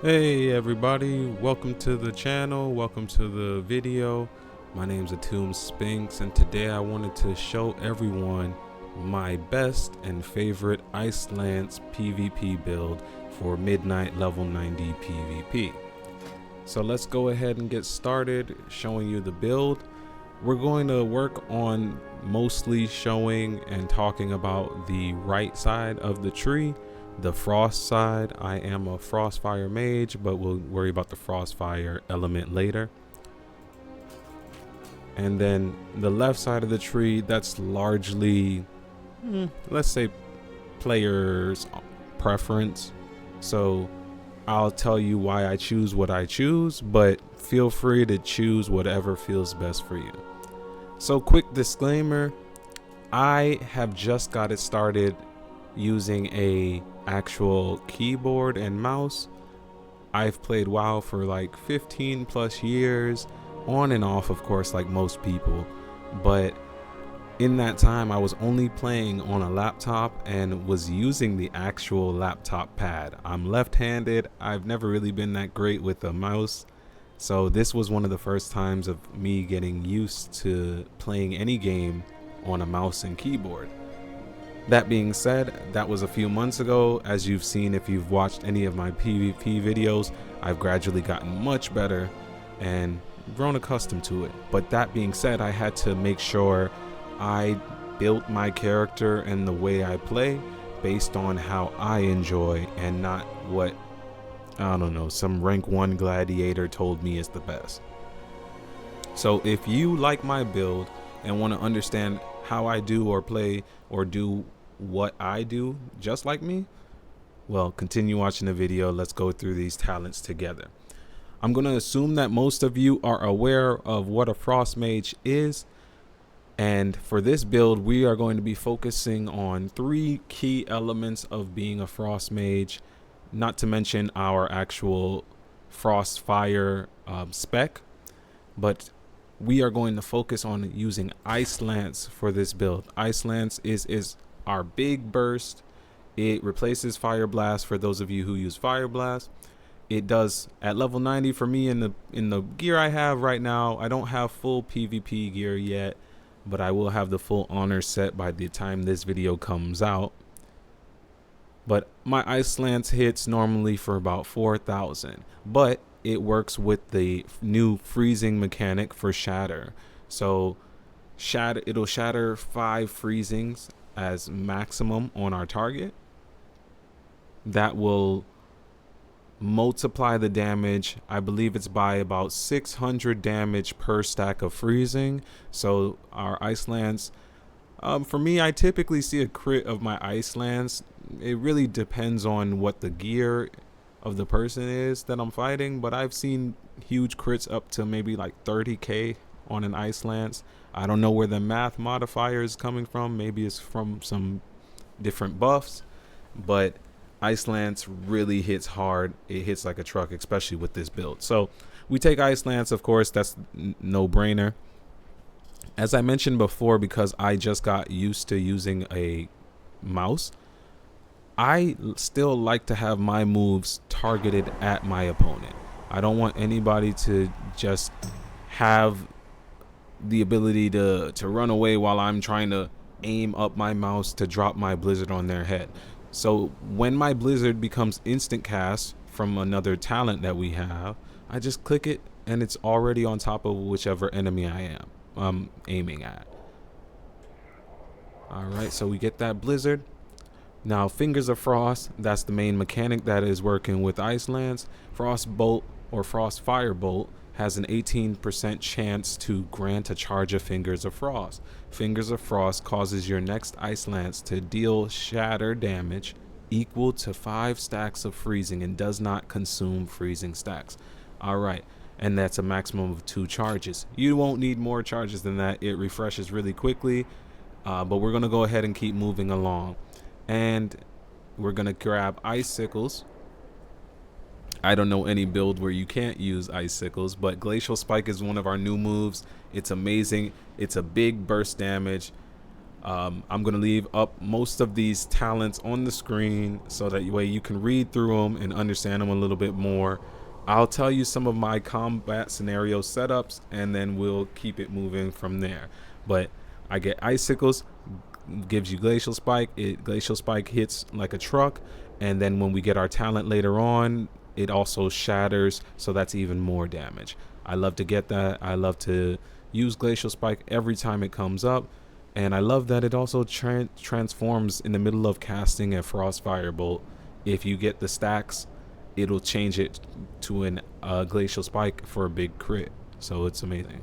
Hey everybody, welcome to the channel, welcome to the video. My name's Atum Spinks, and today I wanted to show everyone my best and favorite Ice Lance PvP build for Midnight level 90 PvP. So let's go ahead and get started showing you the build. We're going to work on mostly showing and talking about the right side of the tree. The frost side, I am a Frostfire mage, but we'll worry about the Frostfire element later. And then the left side of the tree, that's largely, let's say, player's preference. So I'll tell you why I choose what I choose, but feel free to choose whatever feels best for you. So quick disclaimer, I have just got it started using a actual keyboard and mouse. I've played WoW for like 15 plus years, on and off of course like most people, but in that time I was only playing on a laptop and was using the actual laptop pad. I'm left-handed, I've never really been that great with a mouse, so this was one of the first times of me getting used to playing any game on a mouse and keyboard. That being said, that was a few months ago. As you've seen if you've watched any of my PvP videos, I've gradually gotten much better and grown accustomed to it. But that being said, I had to make sure I built my character and the way I play based on how I enjoy and not what, I don't know, some rank 1 gladiator told me is the best. So if you like my build and want to understand how I do or play or do what I do just like me, well, continue watching the video. Let's go through these talents together. I'm going to assume that most of you are aware of what a Frost Mage is, and for this build we are going to be focusing on 3 key elements of being a Frost Mage, not to mention our actual Frostfire spec, but we are going to focus on using Ice Lance for this build. Ice Lance is our big burst. It replaces Fire Blast for those of you who use Fire Blast. It does at level 90 for me in the gear I have right now. I don't have full PvP gear yet, but I will have the full honor set by the time this video comes out. But my Ice Lance hits normally for about 4,000, but it works with the new freezing mechanic for Shatter. So it'll shatter 5 freezings as maximum on our target. That will multiply the damage. I believe it's by about 600 damage per stack of freezing. So our Ice Lance, for me, I typically see a crit of my Ice Lance. It really depends on what the gear of the person is that I'm fighting, but I've seen huge crits up to maybe like 30k on an Ice Lance. I don't know where the math modifier is coming from. Maybe it's from some different buffs, but Ice Lance really hits hard. It hits like a truck, especially with this build. So we take Ice Lance, of course, that's no brainer. As I mentioned before, because I just got used to using a mouse, I still like to have my moves targeted at my opponent. I don't want anybody to just have the ability to run away while I'm trying to aim up my mouse to drop my blizzard on their head. So when my blizzard becomes instant cast from another talent that we have, I just click it and it's already on top of whichever enemy I am aiming at. Alright, so we get that blizzard. Now, Fingers of Frost, that's the main mechanic that is working with Ice Lance. Frost Bolt or Frostfire Bolt has an 18% chance to grant a charge of Fingers of Frost. Fingers of Frost causes your next Ice Lance to deal shatter damage equal to 5 stacks of freezing and does not consume freezing stacks. Alright, and that's a maximum of 2 charges. You won't need more charges than that. It refreshes really quickly, but we're going to go ahead and keep moving along. And we're gonna grab icicles. I don't know any build where you can't use icicles, but Glacial Spike is one of our new moves. It's amazing. It's a big burst damage. I'm going to leave up most of these talents on the screen so that way you can read through them and understand them a little bit more. I'll tell you some of my combat scenario setups, and then we'll keep it moving from there. But I get Icicles, gives you Glacial Spike. Glacial Spike hits like a truck, and then when we get our talent later on, it also shatters, so that's even more damage. I love to get that. I love to use Glacial Spike every time it comes up, and I love that it also transforms in the middle of casting a Frost Firebolt. If you get the stacks, it'll change it to an Glacial Spike for a big crit, so it's amazing.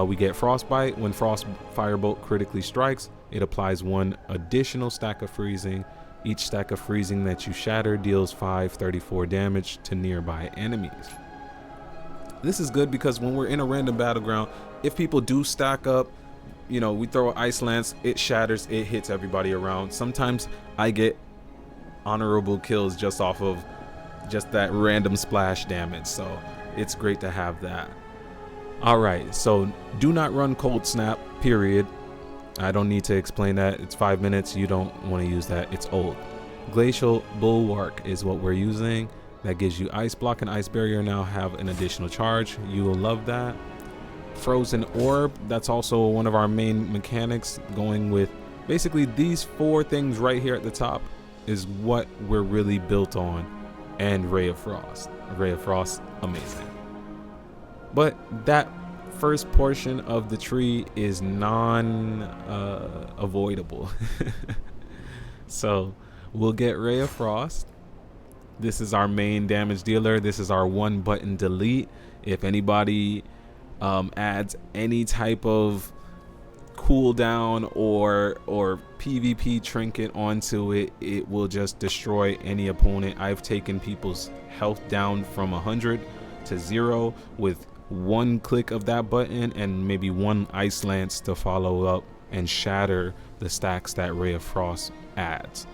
We get Frostbite. When Frost Firebolt critically strikes, it applies 1 additional stack of freezing. Each stack of freezing that you shatter deals 534 damage to nearby enemies. This is good because when we're in a random battleground, if people do stack up, you know, we throw an Ice Lance, it shatters, it hits everybody around. Sometimes I get honorable kills just off of just that random splash damage, so it's great to have that. Alright, so do not run Cold Snap, period. I don't need to explain that. It's 5 minutes. You don't want to use that. It's old. Glacial Bulwark is what we're using. That gives you Ice Block and Ice Barrier now have an additional charge. You will love that. Frozen Orb, that's also one of our main mechanics, going with basically these 4 things right here at the top is what we're really built on. And Ray of Frost. Ray of Frost, amazing. But that first portion of the tree is avoidable. So we'll get Ray of Frost. This is our main damage dealer. This is our 1 button delete. If anybody adds any type of cooldown or PvP trinket onto it, it will just destroy any opponent. I've taken people's health down from 100 to 0 with 1 click of that button and maybe 1 Ice Lance to follow up and shatter the stacks that Ray of Frost adds.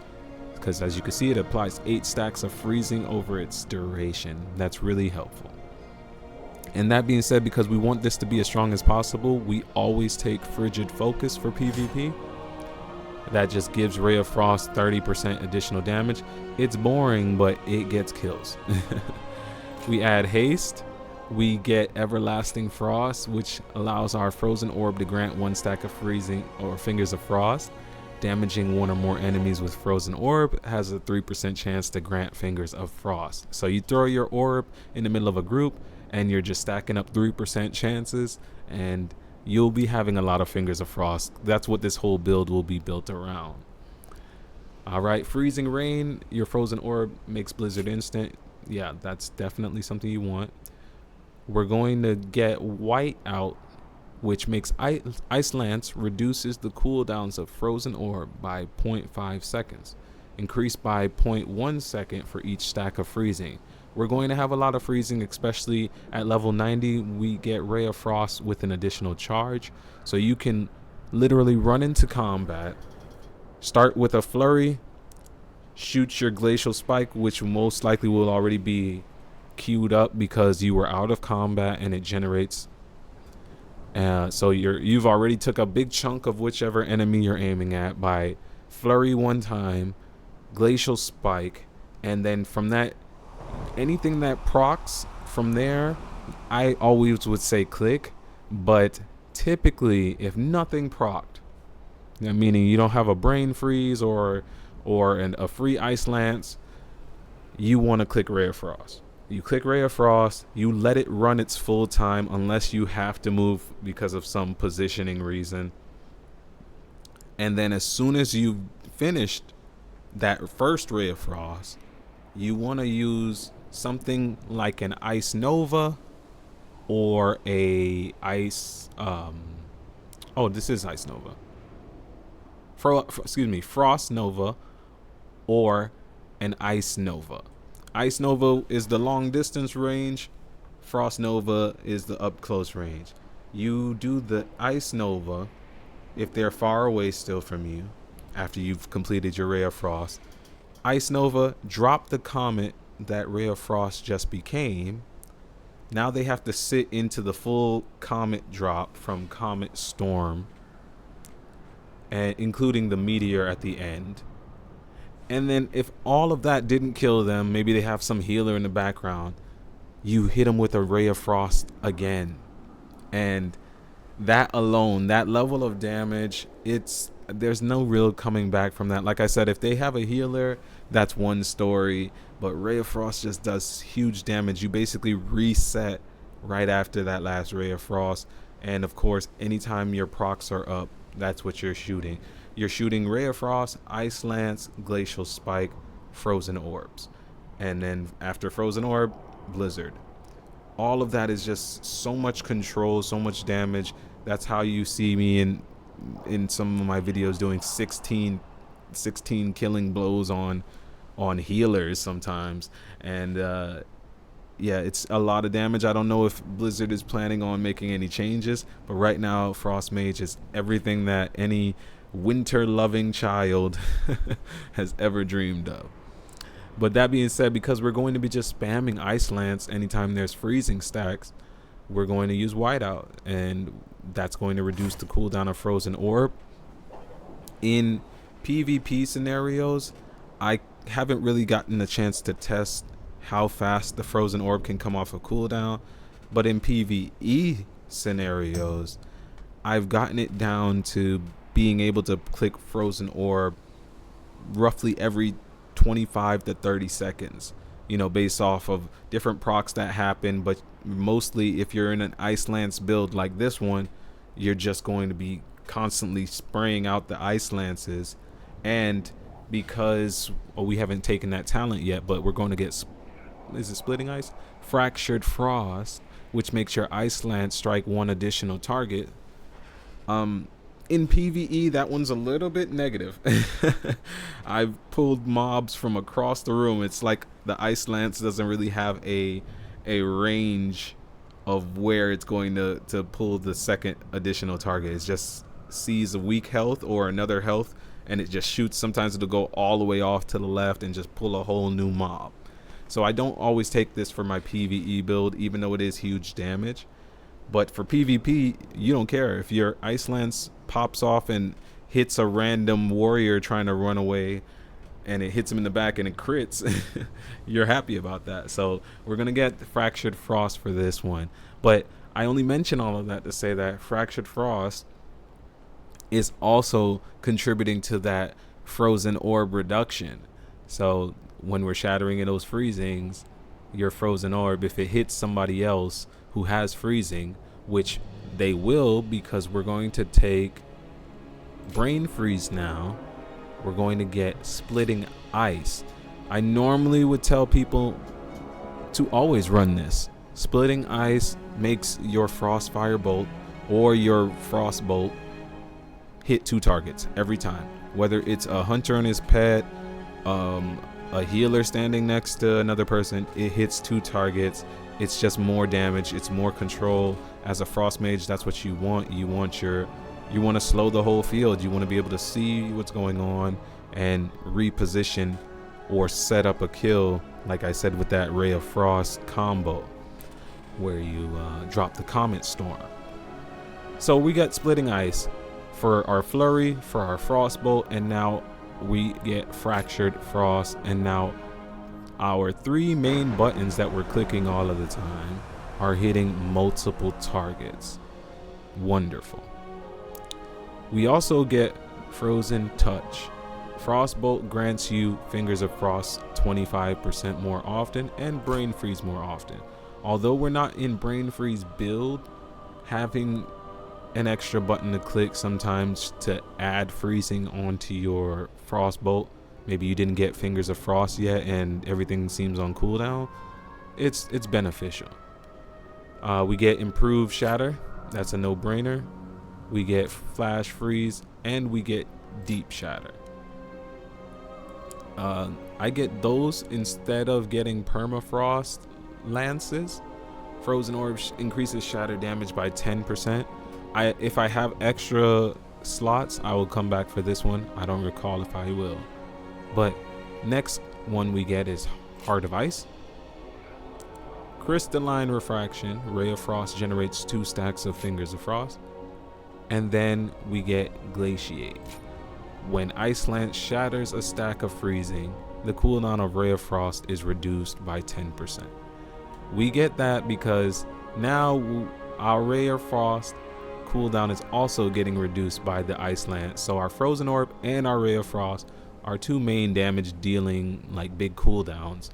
Because as you can see, it applies 8 stacks of freezing over its duration. That's really helpful. And that being said, because we want this to be as strong as possible, we always take Frigid Focus for PvP. That just gives Ray of Frost 30% additional damage. It's boring, but it gets kills. We add Haste. We get Everlasting Frost, which allows our Frozen Orb to grant 1 stack of freezing or Fingers of Frost. Damaging 1 or more enemies with Frozen Orb has a 3% chance to grant Fingers of Frost. So you throw your orb in the middle of a group and you're just stacking up 3% chances, and you'll be having a lot of Fingers of Frost. That's what this whole build will be built around. Alright, Freezing Rain. Your Frozen Orb makes Blizzard instant. Yeah, that's definitely something you want. We're going to get White out, which makes Ice Lance reduces the cooldowns of Frozen Orb by 0.5 seconds, increased by 0.1 second for each stack of freezing. We're going to have a lot of freezing, especially at level 90. We get Ray of Frost with an additional charge, so you can literally run into combat, start with a Flurry, shoot your Glacial Spike, which most likely will already be queued up because you were out of combat, and it generates so you've already took a big chunk of whichever enemy you're aiming at by Flurry 1 time, Glacial Spike, and then from that, anything that procs from there, I always would say click, but typically if nothing procced, meaning you don't have a brain freeze or a free Ice Lance, you want to click Ray of Frost. You click Ray of Frost, you let it run its full time unless you have to move because of some positioning reason. And then as soon as you've finished that first Ray of Frost, you want to use something like an Ice Nova or a Ice... this is Ice Nova. Frost Nova or an Ice Nova. Ice Nova is the long distance range. Frost Nova is the up close range. You do the Ice Nova if they're far away still from you after you've completed your Ray of Frost. Ice Nova, drop the Comet that Ray of Frost just became. Now they have to sit into the full Comet drop from Comet Storm. and including the meteor at the end. And then if all of that didn't kill them, maybe they have some healer in the background, you hit them with a Ray of Frost again. And that alone, that level of damage, there's no real coming back from that. Like I said, if they have a healer, that's one story, but Ray of Frost just does huge damage. You basically reset right after that last Ray of Frost. And of course, anytime your procs are up, that's what you're shooting. You're shooting Ray of Frost, Ice Lance, Glacial Spike, Frozen Orbs. And then after Frozen Orb, Blizzard. All of that is just so much control, so much damage. That's how you see me in some of my videos doing 16 killing blows on healers sometimes. And yeah, it's a lot of damage. I don't know if Blizzard is planning on making any changes, but right now Frost Mage is everything that any winter loving child has ever dreamed of. But that being said, because we're going to be just spamming Ice Lance anytime there's freezing stacks, we're going to use Whiteout, and that's going to reduce the cooldown of Frozen Orb. In PvP scenarios, I haven't really gotten a chance to test how fast the Frozen Orb can come off a cooldown, but in PvE scenarios, I've gotten it down to being able to click Frozen Orb roughly every 25 to 30 seconds, you know, based off of different procs that happen. But mostly if you're in an Ice Lance build like this one, you're just going to be constantly spraying out the Ice Lances. And because we haven't taken that talent yet, but we're going to get, is it Splitting Ice? Fractured Frost, which makes your Ice Lance strike one additional target. In PvE, that one's a little bit negative. I've pulled mobs from across the room. It's like the Ice Lance doesn't really have a range of where it's going to pull the second additional target. It just sees a weak health or another health, and it just shoots. Sometimes it'll go all the way off to the left and just pull a whole new mob. So I don't always take this for my PvE build, even though it is huge damage. But for PvP, you don't care. If your Ice Lance pops off and hits a random warrior trying to run away, and it hits him in the back and it crits, you're happy about that. So we're going to get Fractured Frost for this one. But I only mention all of that to say that Fractured Frost is also contributing to that Frozen Orb reduction. So when we're shattering in those freezings, your Frozen Orb, if it hits somebody else who has freezing, which they will, because we're going to take Brain Freeze now, we're going to get Splitting Ice. I normally would tell people to always run this. Splitting Ice makes your Frostfire Bolt or your Frost Bolt hit 2 targets every time, whether it's a hunter and his pet, a healer standing next to another person. It hits 2 targets. It's just more damage. It's more control. As a Frost Mage, that's what you want. You want to slow the whole field. You want to be able to see what's going on and reposition or set up a kill, like I said with that Ray of Frost combo where you drop the Comet Storm. So we got Splitting Ice for our Flurry, for our Frostbolt, and now we get Fractured Frost. And now our 3 main buttons that we're clicking all of the time are hitting multiple targets. Wonderful. We also get Frozen Touch. Frostbolt grants you Fingers of Frost 25% more often and Brain Freeze more often. Although we're not in Brain Freeze build, having an extra button to click sometimes to add freezing onto your Frostbolt, maybe you didn't get Fingers of Frost yet and everything seems on cooldown, it's beneficial. We get Improved Shatter. That's a no-brainer. We get Flash Freeze, and we get Deep Shatter. I get those instead of getting Permafrost Lances. Frozen Orb increases shatter damage by 10%. If I have extra slots, I will come back for this one. I don't recall if I will. But next one we get is Heart of Ice. Crystalline Refraction. Ray of Frost generates 2 stacks of Fingers of Frost. And then we get Glaciate. When Ice Lance shatters a stack of freezing, the cooldown of Ray of Frost is reduced by 10%. We get that because now our Ray of Frost cooldown is also getting reduced by the Ice Lance. So our Frozen Orb and our Ray of Frost, our two main damage dealing like big cooldowns,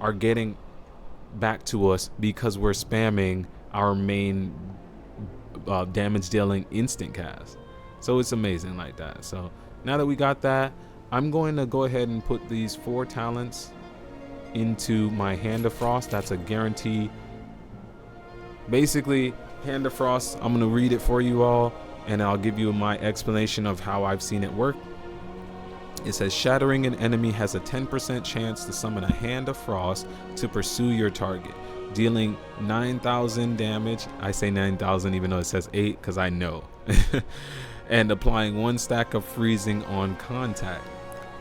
are getting back to us because we're spamming our main damage dealing instant cast. So it's amazing like that. So now that we got that, I'm going to go ahead and put these 4 talents into my Hand of Frost. That's a guarantee. Basically, Hand of Frost, I'm going to read it for you all, and I'll give you my explanation of how I've seen it work. It says, shattering an enemy has a 10% chance to summon a Hand of Frost to pursue your target, dealing 9,000 damage. I say 9,000 even though it says 8 because I know. And applying 1 stack of freezing on contact.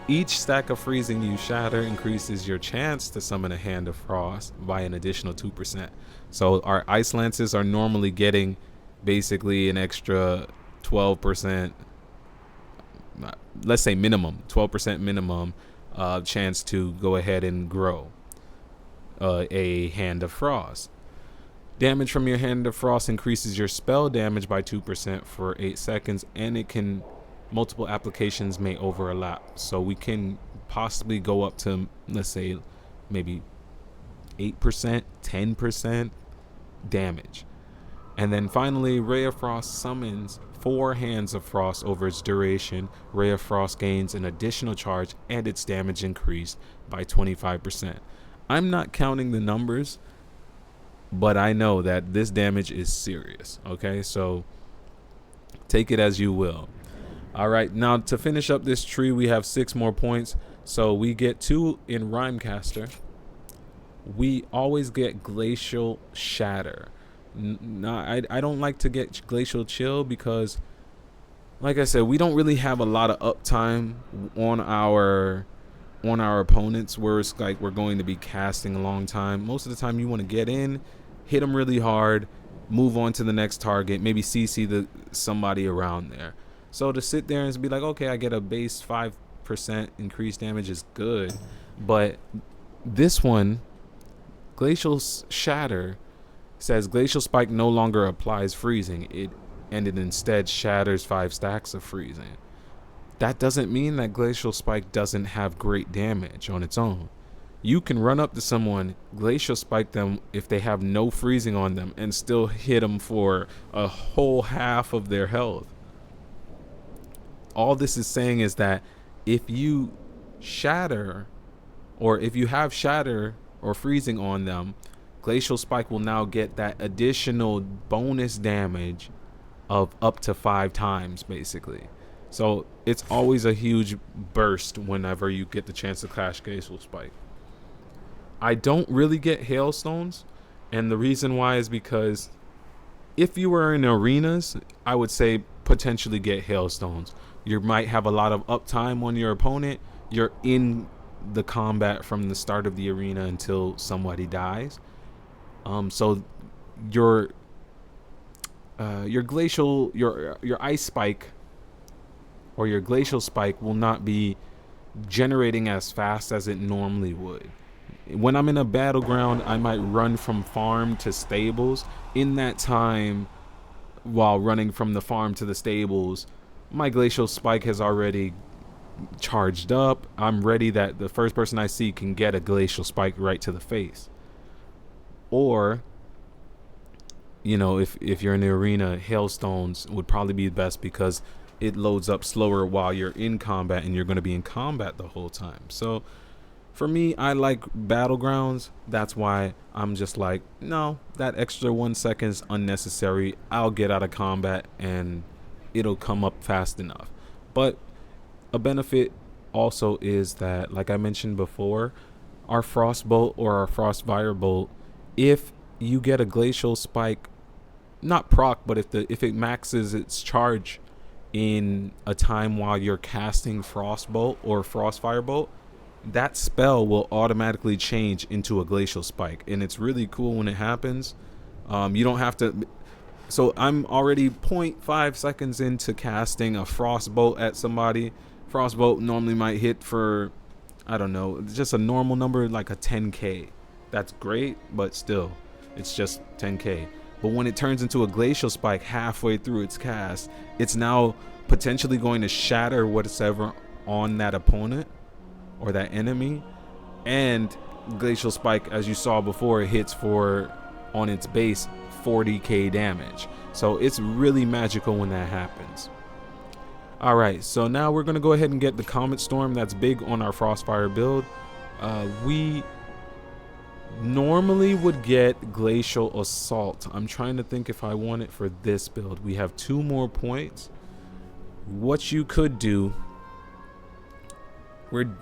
Each stack of freezing you shatter increases your chance to summon a Hand of Frost by an additional 2%. So our Ice Lances are normally getting basically an extra 12%, let's say minimum, 12% minimum chance to go ahead and grow a Hand of Frost. Damage from your Hand of Frost increases your spell damage by 2% for 8 seconds, and it can, multiple applications may overlap. So we can possibly go up to, let's say, maybe 8%, 10% damage. And then finally, Ray of Frost summons 4 Hands of Frost over its duration. Ray of Frost gains an additional charge and its damage increased by 25%. I'm not counting the numbers, but I know that this damage is serious. Okay, so take it as you will. All right, now to finish up this tree, we have 6 more points. So we get 2 in Rhymecaster. We always get Glacial Shatter. I don't like to get Glacial Chill because, like I said, we don't really have a lot of uptime on our opponents, where it's like we're going to be casting a long time. Most of the time you want to get in, hit them really hard, move on to the next target, maybe CC somebody around there. So to sit there and be like, okay, I get a base 5% increased damage is good, but this one, Glacial Shatter, says Glacial Spike no longer applies freezing, it instead shatters 5 stacks of freezing. That doesn't mean that Glacial Spike doesn't have great damage on its own. You can run up to someone, Glacial Spike them if they have no freezing on them, and still hit them for a whole half of their health. All this is saying is that if you shatter, or if you have shatter or freezing on them, Glacial Spike will now get that additional bonus damage of up to 5 times, basically. So it's always a huge burst whenever you get the chance to clash Glacial Spike. I don't really get Hailstones, and the reason why is because if you were in arenas, I would say potentially get Hailstones. You might have a lot of uptime on your opponent. You're in the combat from the start of the arena until somebody dies. So your glacial, your ice spike or your glacial spike will not be generating as fast as it normally would. When I'm in a battleground, I might run from farm to stables. In that time, while running from the farm to the stables, my glacial spike has already charged up. I'm ready that the first person I see can get a glacial spike right to the face. Or, you know, if you're in the arena, hailstones would probably be best because it loads up slower while you're in combat, and you're going to be in combat the whole time. So for me, I like battlegrounds. That's why I'm just like, no, that extra 1 second is unnecessary. I'll get out of combat and it'll come up fast enough. But a benefit also is that, like I mentioned before, our Frostbolt or our Frostfire Bolt, if you get a glacial spike, not proc, but if it maxes its charge in a time while you're casting Frostbolt or Frostfire Bolt, that spell will automatically change into a glacial spike, and it's really cool when it happens. You don't have to. So I'm already 0.5 seconds into casting a Frostbolt at somebody. Frostbolt normally might hit for, I don't know, just a normal number like a 10k. That's great, but still, it's just 10k. But when it turns into a Glacial Spike halfway through its cast, it's now potentially going to shatter whatever on that opponent or that enemy. And Glacial Spike, as you saw before, it hits for, on its base, 40k damage. So it's really magical when that happens. Alright, so now we're going to go ahead and get the Comet Storm. That's big on our Frostfire build. We normally would get Glacial Assault. I'm trying to think if I want it for this build. We have 2 more points. What you could do,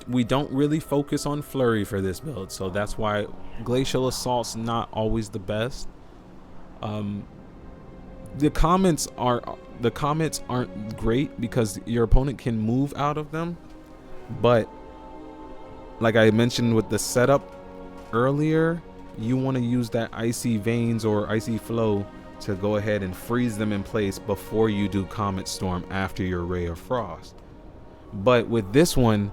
we don't really focus on Flurry for this build, so that's why Glacial Assault's not always the best. The Comets aren't great because your opponent can move out of them, but like I mentioned with the setup earlier, you want to use that Icy Veins or Icy Flow to go ahead and freeze them in place before you do Comet Storm after your Ray of Frost. But with this one,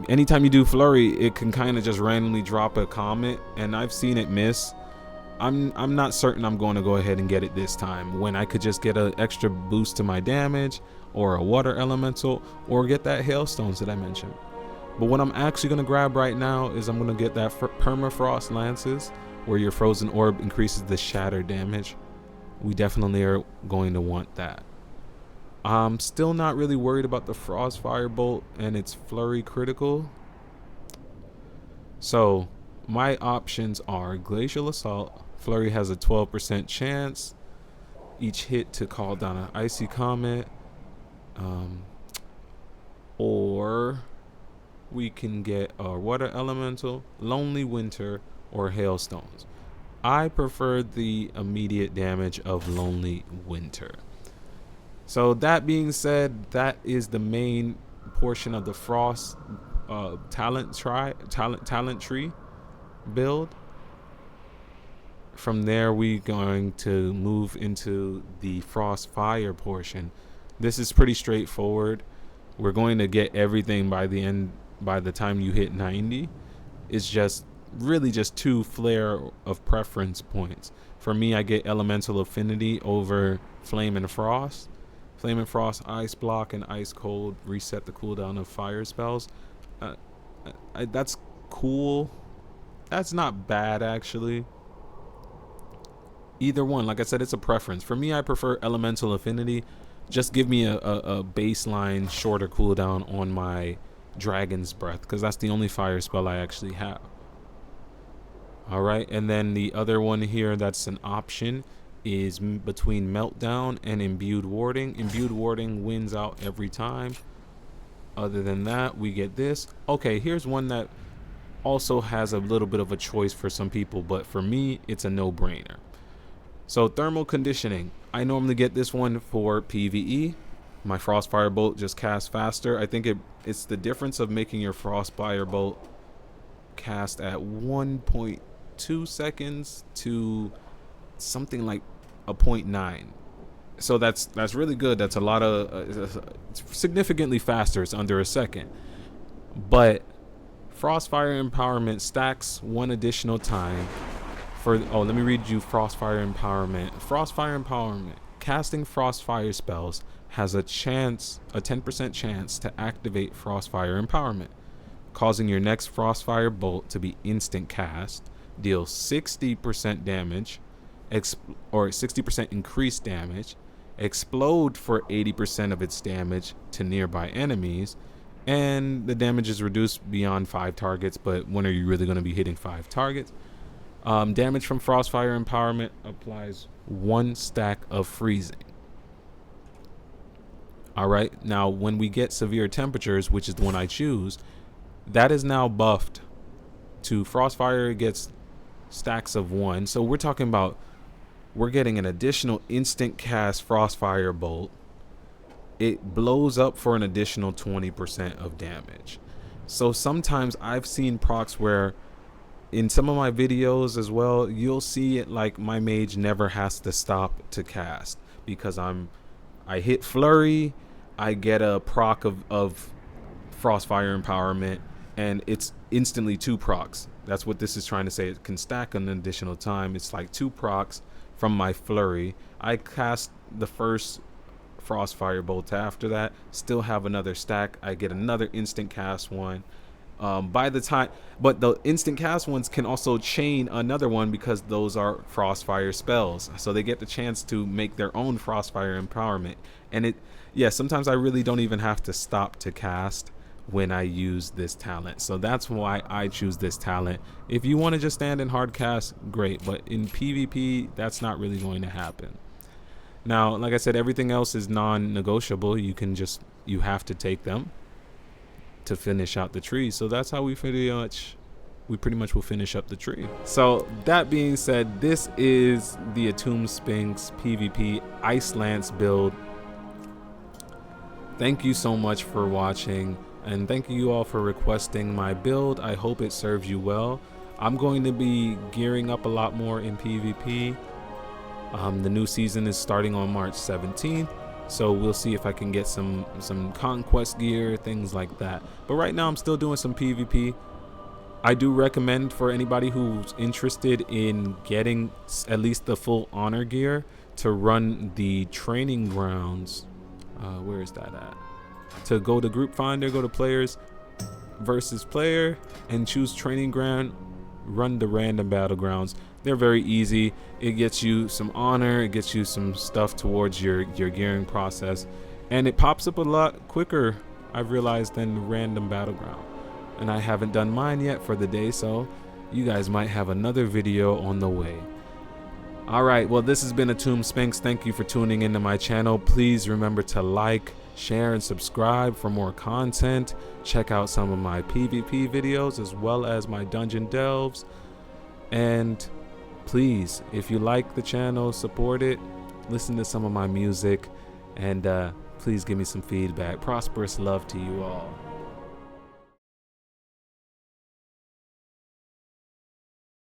anytime you do Flurry, it can kind of just randomly drop a Comet, and I've seen it miss. I'm not certain I'm going to go ahead and get it this time, when I could just get an extra boost to my damage, or a Water Elemental, or get that Hailstones that I mentioned. But what I'm actually going to grab right now is I'm going to get that Permafrost Lances, where your Frozen Orb increases the Shatter damage. We definitely are going to want that. I'm still not really worried about the Frostfire Bolt and its Flurry critical. So my options are Glacial Assault. Flurry has a 12% chance each hit to call down an Icy Comet. Or we can get a Water Elemental, Lonely Winter, or Hailstones. I prefer the immediate damage of Lonely Winter. So that being said, that is the main portion of the Frost talent tree build. From there, we're going to move into the Frostfire portion. This is pretty straightforward. We're going to get everything by the time you hit 90. It's just really just 2 flare of preference points. For me, I get Elemental Affinity over Flame and Frost. Flame and Frost, Ice Block, and Ice Cold reset the cooldown of fire spells. That's cool. That's not bad, actually. Either one, like I said, it's a preference. For me, I prefer Elemental Affinity. Just give me a baseline shorter cooldown on my Dragon's Breath, because that's the only fire spell I actually have. Alright, and then the other one here that's an option is between Meltdown and Imbued Warding. Imbued Warding wins out every time. Other than that, we get this. Okay, here's one that also has a little bit of a choice for some people, but for me, it's a no-brainer. So Thermal Conditioning. I normally get this one for PvE. My Frostfire Bolt just casts faster. I think it's the difference of making your Frostfire Bolt cast at 1.2 seconds to something like a 0.9. So that's really good. That's a lot of it's significantly faster. It's under a second. But Frostfire Empowerment stacks 1 additional time. Let me read you Frostfire Empowerment. Frostfire Empowerment. Casting Frostfire spells has a 10% chance to activate Frostfire Empowerment, causing your next Frostfire Bolt to be instant cast, deal 60% damage, or 60% increased damage, explode for 80% of its damage to nearby enemies, and the damage is reduced beyond 5 targets, but when are you really going to be hitting 5 targets? Damage from Frostfire Empowerment applies 1 stack of freezing. Alright, now when we get Severe Temperatures, which is the one I choose, that is now buffed to Frostfire. It gets stacks of 1. So we're talking about, we're getting an additional instant cast Frostfire Bolt. It blows up for an additional 20% of damage. So sometimes I've seen procs where, in some of my videos as well, you'll see it like my mage never has to stop to cast, because I hit Flurry, I get a proc of Frostfire Empowerment, and it's instantly 2 procs. That's what this is trying to say. It can stack an additional time. It's like 2 procs from my Flurry. I cast the first Frostfire Bolt. After that, still have another stack. I get another instant cast one. By the time, but the instant cast ones can also chain another one because those are Frostfire spells. So they get the chance to make their own Frostfire Empowerment. And sometimes I really don't even have to stop to cast when I use this talent. So that's why I choose this talent. If you want to just stand in hard cast, great. But in PvP, that's not really going to happen. Now, like I said, everything else is non-negotiable. You have to take them to finish out the tree. So that's how we pretty much will finish up the tree. So that being said, this is the Atum Sphinx PvP Ice Lance build. Thank you so much for watching, and thank you all for requesting my build. I hope it serves you well. I'm going to be gearing up a lot more in PvP. The new season is starting on March 17th, so we'll see if I can get some conquest gear, things like that. But right now I'm still doing some PvP. I do recommend for anybody who's interested in getting at least the full honor gear to run the training grounds. Where is that at? To go to group finder, go to players versus player, and choose training ground. Run the random battlegrounds. They're very easy. It gets you some honor, it gets you some stuff towards your gearing process, and it pops up a lot quicker, I've realized, than random battleground. And I haven't done mine yet for the day, so you guys might have another video on the way. Alright, well, this has been Atum Sphinx. Thank you for tuning into my channel. Please remember to like, share, and subscribe for more content. Check out some of my PvP videos as well as my dungeon delves. And please, if you like the channel, support it. Listen to some of my music, and please give me some feedback. Prosperous love to you all.